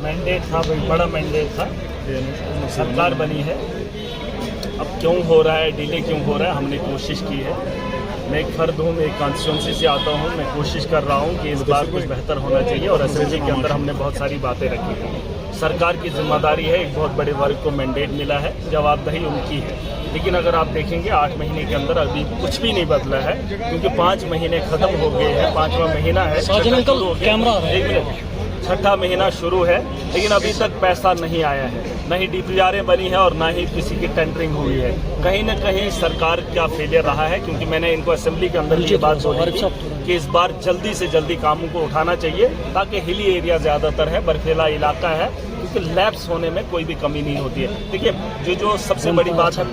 Mandate था, भाई बड़ा मैंडेट था, सरकार बनी है। अब क्यों हो रहा है, डिले क्यों हो रहा है, हमने कोशिश की है। मैं एक फर्द हूँ, मैं एक कॉन्स्टिट्यूंसी से आता हूँ, मैं कोशिश कर रहा हूँ कि इस बार कुछ बेहतर होना चाहिए और असेंबली के अंदर हमने बहुत सारी बातें रखी हैं। सरकार की जिम्मेदारी है, एक बहुत बड़े वर्ग को मैंडेट मिला है, जवाबदेही उनकी है। लेकिन अगर आप देखेंगे 8 महीने के अंदर अभी कुछ भी नहीं बदला है, क्योंकि 5 महीने खत्म हो गए हैं, 5वां महीना है, छठा महीना शुरू है, लेकिन अभी तक पैसा नहीं आया है, न ही डीपीआर बनी है और न ही किसी की टेंडरिंग हुई है। कहीं न कहीं सरकार का फेलियर रहा है, क्योंकि मैंने इनको असेंबली के अंदर ये बात बोली थी कि इस बार जल्दी से जल्दी कामों को उठाना चाहिए, ताकि हिली एरिया ज़्यादातर है, बर्फीला इलाका है, क्योंकि लैप्स होने में कोई भी कमी नहीं होती है। देखिए, जो सबसे बड़ी बात है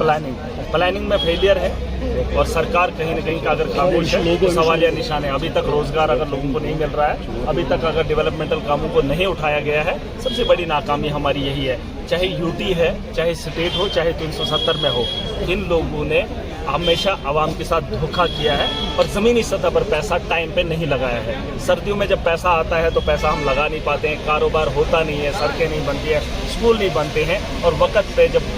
प्लानिंग में फेलियर है, और सरकार कहीं न कहीं का अगर खामोश है तो सवालिया निशान है। अभी तक रोजगार अगर लोगों को नहीं मिल रहा है, अभी तक अगर डेवलपमेंटल कामों को नहीं उठाया गया है, सबसे बड़ी नाकामी हमारी यही है। चाहे यूटी है, चाहे स्टेट हो, चाहे 370 में हो, इन लोगों ने हमेशा आवाम के साथ धोखा किया है और ज़मीनी सतह पर पैसा टाइम पे नहीं लगाया है। सर्दियों में जब पैसा आता है तो पैसा हम लगा नहीं पाते हैं, कारोबार होता नहीं है, सड़कें नहीं बनती है, स्कूल नहीं बनते हैं, और वक्त पे जब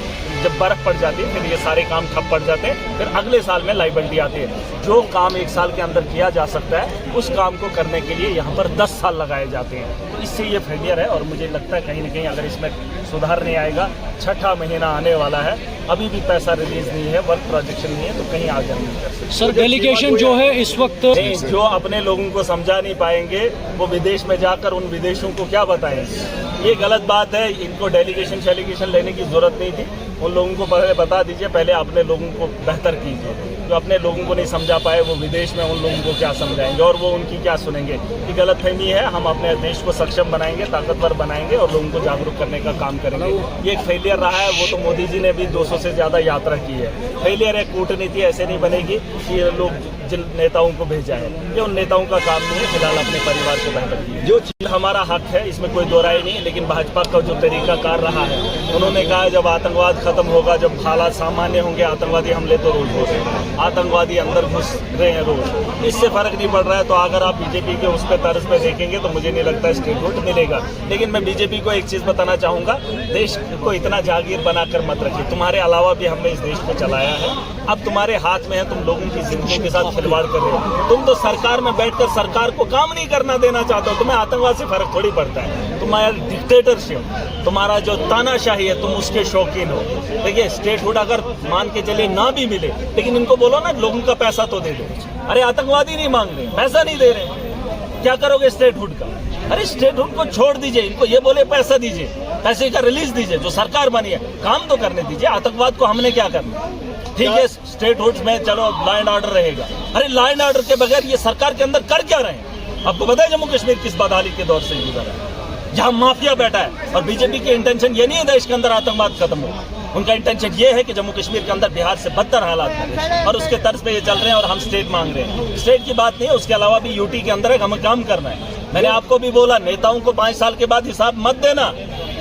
बर्फ पड़ जाती है फिर ये सारे काम ठप पड़ जाते हैं। फिर अगले साल में लाइबिलिटी आती है। जो काम 1 साल के अंदर किया जा सकता है, उस काम को करने के लिए यहाँ पर 10 साल लगाए जाते हैं। तो इससे ये फेलियर है, और मुझे लगता है कहीं न कहीं अगर इसमें सुधार नहीं आएगा, छठा महीना आने वाला है, अभी भी पैसा रिलीज नहीं है, वर्क प्रोजेक्शन नहीं है, तो कहीं आगे हम नहीं कर सकते। सर, डेलीगेशन जो है इस वक्त जो अपने लोगों को समझा नहीं पाएंगे, वो विदेश में जाकर उन विदेशों को क्या बताएंगे। ये गलत बात है। इनको डेलीगेशन लेने की जरूरत नहीं थी। उन लोगों को पहले बता दीजिए, पहले अपने लोगों को बेहतर कीजिए। जो अपने लोगों को नहीं समझा पाए, वो विदेश में उन लोगों को क्या समझाएंगे और वो उनकी क्या सुनेंगे। ये गलतफहमी है। हम अपने देश को सक्षम बनाएंगे, ताकतवर बनाएंगे और लोगों को जागरूक करने का काम करेंगे। ये एक फेलियर रहा है, वो तो मोदी जी ने भी 200 से ज़्यादा यात्रा की है। फेलियर है। कूटनीति ऐसे नहीं बनेगी कि लोग जिन नेताओं को भेजा है, ये उन नेताओं का काम नहीं है। फिलहाल अपने परिवार को बेहतर कीजिए। जो चीज़ हमारा हक है, इसमें कोई दो राय नहीं, लेकिन भाजपा का जो तरीकाकार रहा है, उन्होंने कहा जब आतंकवाद खत्म होगा, जब हालात सामान्य होंगे, आतंकवादी हमले तो रोज हो रहे हैं, आतंकवादी अंदर घुस रहे हैं रोज, इससे फर्क नहीं पड़ रहा है। तो अगर आप बीजेपी के उस पर तर्ज पे देखेंगे तो मुझे नहीं लगता स्टेट वोट मिलेगा। लेकिन मैं बीजेपी को एक चीज़ बताना चाहूँगा, देश को इतना जागीर बनाकर मत रखिए। तुम्हारे अलावा भी हमने इस देश को चलाया है, अब तुम्हारे हाथ में है, तुम लोगों की जिंदगी के साथ खिलवाड़ कर रहे हो। तुम तो सरकार में बैठकर सरकार को काम नहीं करना देना चाहते हो। तुम्हें आतंकवाद से फर्क थोड़ी पड़ता है। तुम्हारा डिक्टेटरशिप, तुम्हारा जो तानाशाही है, तुम उसके शौकीन हो। देखिए, स्टेटहुड अगर मान के चलिए ना भी मिले, लेकिन इनको बोलो ना, लोगों का पैसा तो दे दो। अरे आतंकवादी नहीं मांग रहे, पैसा नहीं दे रहे, क्या करोगे स्टेटहुड का? अरे स्टेटहुड को छोड़ दीजिए, इनको ये बोले पैसा दीजिए, पैसे का रिलीज दीजिए। जो सरकार बनी है, काम तो करने दीजिए। आतंकवाद को हमने क्या करना? ठीक है, स्टेटहुड में चलो लॉ एंड ऑर्डर रहेगा। अरे लॉ एंड ऑर्डर के बगैर ये सरकार के अंदर कर क्या रहे हैं? आपको पता है जम्मू कश्मीर किस बदहाली के दौर से गुजरा है, जहां माफिया बैठा है। और बीजेपी की इंटेंशन ये नहीं है देश के अंदर आतंकवाद खत्म हो, उनका इंटेंशन ये है कि जम्मू कश्मीर के अंदर बिहार से बदतर हालात है, और उसके तर्ज पे ये चल रहे हैं। और हम स्टेट मांग रहे हैं। स्टेट की बात नहीं है, उसके अलावा भी यूटी के अंदर हमें काम करना है। मैंने आपको भी बोला, नेताओं को 5 साल के बाद हिसाब मत देना।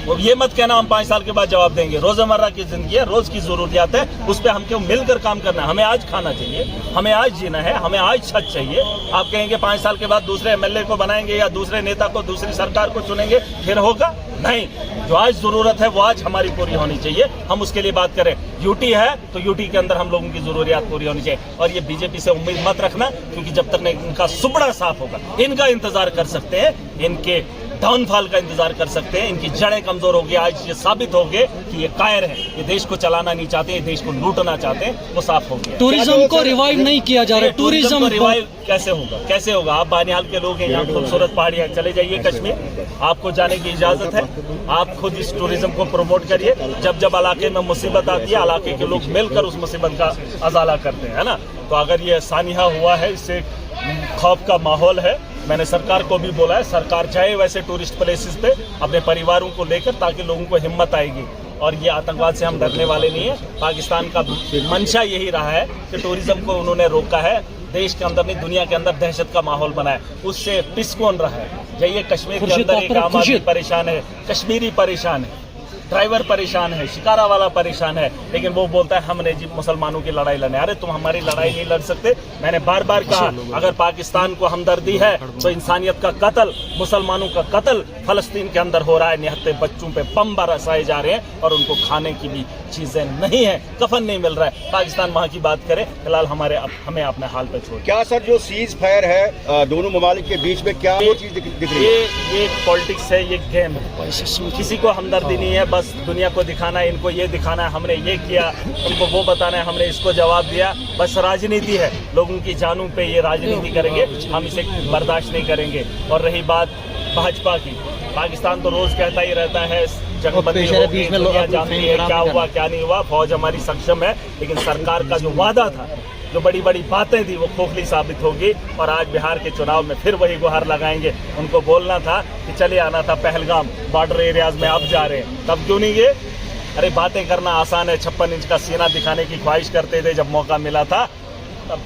वो ये मत कहना हम 5 साल के बाद जवाब देंगे। रोजमर्रा की जिंदगी है, रोज की जरूरियात है, उस पर हमको मिलकर काम करना है। हमें आज खाना चाहिए, हमें आज जीना है, हमें आज छत चाहिए। आप कहेंगे 5 साल के बाद दूसरे एमएलए को बनाएंगे या दूसरे नेता को, दूसरी सरकार को चुनेंगे, फिर होगा? नहीं। जो आज जरूरत है वो आज हमारी पूरी होनी चाहिए। हम उसके लिए बात करें। यूटी है तो यूटी के अंदर हम लोगों की जरूरियात पूरी होनी चाहिए। और ये बीजेपी से उम्मीद मत रखना, क्योंकि जब तक इनका सुबड़ा साफ होगा, इनका इंतजार कर सकते हैं, इनके डाउनफॉल का इंतजार कर सकते हैं। इनकी जड़ें कमजोर होगी। आज ये साबित हो गए कि ये कायर है, ये देश को चलाना नहीं चाहते, ये देश को लूटना चाहते हैं, वो साफ हो गया। टूरिज्म को रिवाइव नहीं किया जा रहा है। टूरिज्म को रिवाइव कैसे होगा? कैसे होगा? आप बानिहाल के लोग हैं, यहाँ खूबसूरत पहाड़ियाँ, चले जाइए कश्मीर, आपको जाने की इजाजत है। आप खुद इस टूरिज्म को प्रमोट करिए। जब जब इलाके में मुसीबत आती है, इलाके के लोग मिलकर उस मुसीबत का अजाला करते हैं, है ना। तो अगर ये सानिया हुआ है, इससे खौफ का माहौल है। मैंने सरकार को भी बोला है, सरकार जाए वैसे टूरिस्ट प्लेसेस पे अपने परिवारों को लेकर, ताकि लोगों को हिम्मत आएगी। और ये आतंकवाद से हम डरने वाले नहीं है। पाकिस्तान का मंशा यही रहा है कि टूरिज्म को उन्होंने रोका है, देश के अंदर नहीं दुनिया के अंदर दहशत का माहौल बनाया, उससे पिसकोन रहा है। जाइए कश्मीर के अंदर, एक आम आदमी परेशान है, कश्मीरी परेशान है, ड्राइवर परेशान है, शिकारा वाला परेशान है, लेकिन वो बोलता है हमने जी मुसलमानों की लड़ाई लड़ने। अरे तुम हमारी लड़ाई नहीं लड़ सकते। मैंने बार बार कहा, अगर पाकिस्तान को हमदर्दी है तो इंसानियत का कत्ल, मुसलमानों का कत्ल फलस्तीन के अंदर हो रहा है, निहत्थे बच्चों पे बम बरसाए जा रहे हैं और उनको खाने की भी चीजें नहीं है, कफन नहीं मिल रहा है। पाकिस्तान वहाँ की बात करे, फिलहाल हमें अपने हाल पे छोड़। क्या सर जो सीज फायर है दोनों ममालिक के बीच में, क्या वो चीज दिख रही है? ये पॉलिटिक्स है, ये गेम है, किसी को हमदर्दी नहीं है, बस दुनिया को दिखाना है, इनको ये दिखाना है हमने ये किया, उनको वो बताना है हमने इसको जवाब दिया, बस राजनीति है। लोगों की जानों पे ये राजनीति करेंगे, हम इसे बर्दाश्त नहीं करेंगे। और रही बात भाजपा की, पाकिस्तान तो रोज कहता ही रहता है जंगबंदी हो गई, दुनिया जानती है क्या हुआ क्या नहीं हुआ, फौज हमारी सक्षम है, लेकिन सरकार का जो वादा था, जो बड़ी बड़ी बातें थी, वो खोखली साबित होगी। और आज बिहार के चुनाव में फिर वही गुहार लगाएंगे। उनको बोलना था कि चले आना था पहलगाम, बॉर्डर एरियाज में अब जा रहे हैं, तब क्यों नहीं गए? अरे बातें करना आसान है, 56 इंच का सीना दिखाने की ख्वाहिश करते थे, जब मौका मिला था तब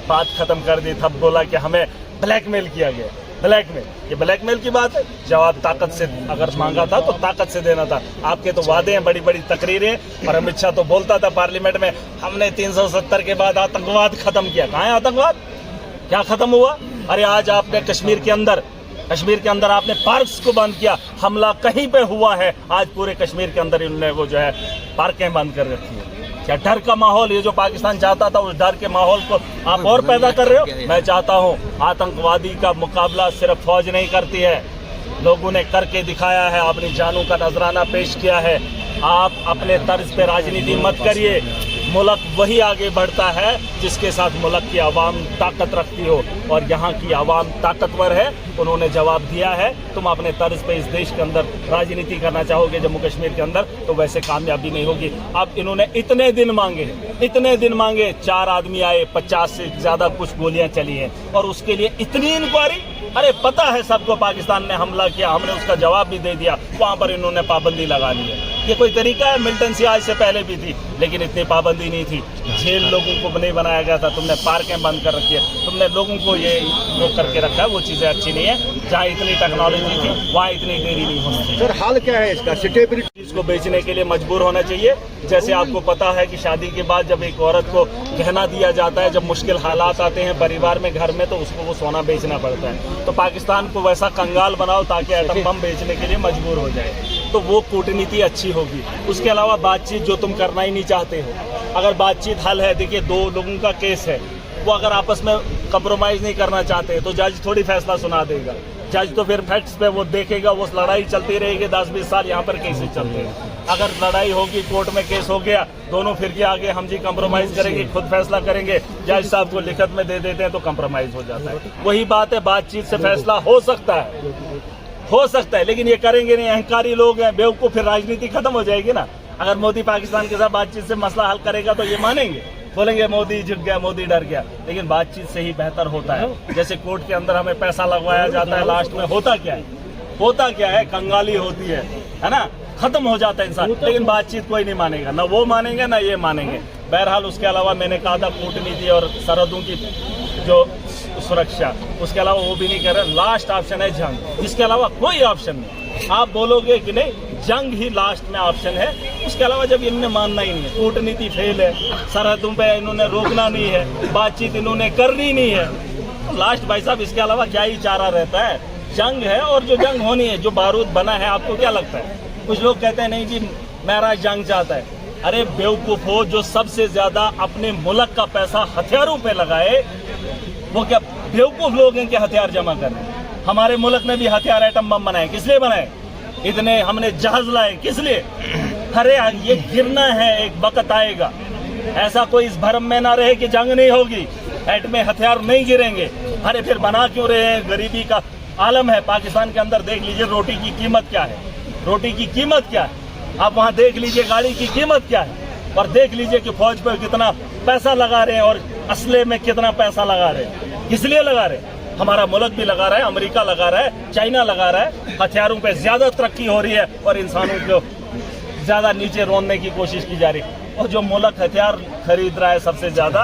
बात खत्म कर दी, तब बोला कि हमें ब्लैकमेल किया गया। ब्लैकमेल, ये ब्लैकमेल की बात है। जवाब ताकत से अगर मांगा था तो ताकत से देना था। आपके तो वादे हैं, बड़ी बड़ी तकरीरें, और अमित शाह तो बोलता था पार्लियामेंट में, हमने 370 के बाद आतंकवाद खत्म किया। कहाँ है आतंकवाद? क्या खत्म हुआ? अरे आज आपने कश्मीर के अंदर आपने पार्क्स को बंद किया, हमला कहीं पे हुआ है? आज पूरे कश्मीर के अंदर इन्होंने वो जो है पार्कें बंद कर रखी है। क्या डर का माहौल, ये जो पाकिस्तान चाहता था, उस डर के माहौल को आप और पैदा कर रहे हो? मैं चाहता हूं, आतंकवादी का मुकाबला सिर्फ फौज नहीं करती है, लोगों ने करके दिखाया है, अपनी जानों का नजराना पेश किया है। आप अपने तर्ज पे राजनीति मत करिए। मुल्क वही आगे बढ़ता है जिसके साथ मुल्क की आवाम ताकत रखती हो, और यहाँ की आवाम ताकतवर है, उन्होंने जवाब दिया है। तुम अपने तर्ज पे इस देश के अंदर राजनीति करना चाहोगे जम्मू कश्मीर के अंदर, तो वैसे कामयाबी नहीं होगी। अब इन्होंने इतने दिन मांगे, 4 आदमी आए, 50 से ज्यादा कुछ गोलियां चली हैं, और उसके लिए इतनी इंक्वायरी। अरे पता है सबको पाकिस्तान ने हमला किया, हमने उसका जवाब भी दे दिया, वहां पर इन्होंने पाबंदी लगा ली है। ये कोई तरीका है? मिल्टन सियाज से पहले भी थी, लेकिन इतनी पाबंदी नहीं थी। जेल लोगों को नहीं बनाया गया था, तुमने पार्कें बंद कर रखी है, तुमने लोगों को ये वो करके रखा है, वो चीजें अच्छी नहीं है। जहाँ इतनी टेक्नोलॉजी थी वहाँ इतनी देरी नहीं होनी चाहिए। सर हाल क्या है इसका? सिटेबिलिटी इसको बेचने के लिए मजबूर होना चाहिए। जैसे आपको पता है कि शादी के बाद जब एक औरत को गहना दिया जाता है, जब मुश्किल हालात आते हैं परिवार में, घर में, तो उसको वो सोना बेचना पड़ता है। तो पाकिस्तान को वैसा कंगाल बनाओ ताकि एटम बम बेचने के लिए मजबूर हो जाए, तो वो कूटनीति अच्छी होगी। उसके अलावा बातचीत जो तुम करना ही नहीं चाहते हो, अगर बातचीत हल है, देखिए 2 लोगों का केस है, वो अगर आपस में कंप्रोमाइज नहीं करना चाहते तो जज थोड़ी फैसला सुना देगा। जज तो फिर फैक्ट्स पे वो देखेगा, वो लड़ाई चलती रहेगी 10-20 साल, यहाँ पर केसेस चलते हैं। अगर लड़ाई होगी, कोर्ट में केस हो गया, दोनों फिर के आगे हम जी कंप्रोमाइज करेंगे, खुद फैसला करेंगे, जज साहब को लिखत में दे देते हैं तो कंप्रोमाइज हो जाता है। वही बात है, बातचीत से फैसला हो सकता है, लेकिन ये करेंगे नहीं, अहंकारी लोग हैं, बेवकूफ, फिर राजनीति खत्म हो जाएगी ना। अगर मोदी पाकिस्तान के साथ बातचीत से मसला हल करेगा तो ये मानेंगे, बोलेंगे मोदी झुक गया, मोदी डर गया, लेकिन बातचीत से ही बेहतर होता है। जैसे कोर्ट के अंदर हमें पैसा लगवाया जाता है, लास्ट में होता क्या है? कंगाली होती है ना, खत्म हो जाता है इंसान। लेकिन बातचीत कोई नहीं मानेगा, ना वो मानेंगे ना ये मानेंगे। बहरहाल उसके अलावा मैंने कहा था कूटनीति और सरहदों की जो सुरक्षा, उसके अलावा वो भी नहीं कर रहे। लास्ट ऑप्शन है जंग, इसके अलावा कोई ऑप्शन नहीं। आप बोलोगे कि नहीं, जंग ही लास्ट में ऑप्शन है, उसके अलावा जब इन्होंने मानना ही नहीं है, कूटनीति फेल है, सरहदों पे इन्होंने रोकना नहीं है, बातचीत इन्होंने करनी नहीं है, तो लास्ट भाई साहब इसके अलावा क्या ही चारा रहता है? जंग है, और जो जंग होनी है, जो बारूद बना है, आपको क्या लगता है? कुछ लोग कहते हैं नहीं जी मेरा जंग चाहता है। अरे बेवकूफ हो, जो सबसे ज्यादा अपने मुल्क का पैसा हथियारों पे लगाए, वो क्या बेवकूफ लोग हैं कि हथियार जमा कर रहे हैं? हमारे मुल्क ने भी हथियार एटम बम बनाए, किस लिए बनाए? इतने हमने जहाज लाए, किस लिए? अरे ये गिरना है, एक वक्त आएगा, ऐसा कोई इस भरम में ना रहे कि जंग नहीं होगी, एटमी हथियार नहीं गिरेंगे। अरे फिर बना क्यों रहे हैं? गरीबी का आलम है पाकिस्तान के अंदर। देख लीजिए रोटी की कीमत क्या है, रोटी की कीमत क्या है, आप वहां देख लीजिए गाड़ी की कीमत क्या है, और देख लीजिए कि फौज पर कितना पैसा लगा रहे हैं और असले में कितना पैसा लगा रहे हैं। किस लिए लगा रहे हैं? हमारा मुल्क भी लगा रहा है, अमेरिका लगा रहा है, चाइना लगा रहा है। हथियारों पे ज्यादा तरक्की हो रही है और इंसानों को ज्यादा नीचे रोनने की कोशिश की जा रही है। और जो मुल्क हथियार खरीद रहा है सबसे ज्यादा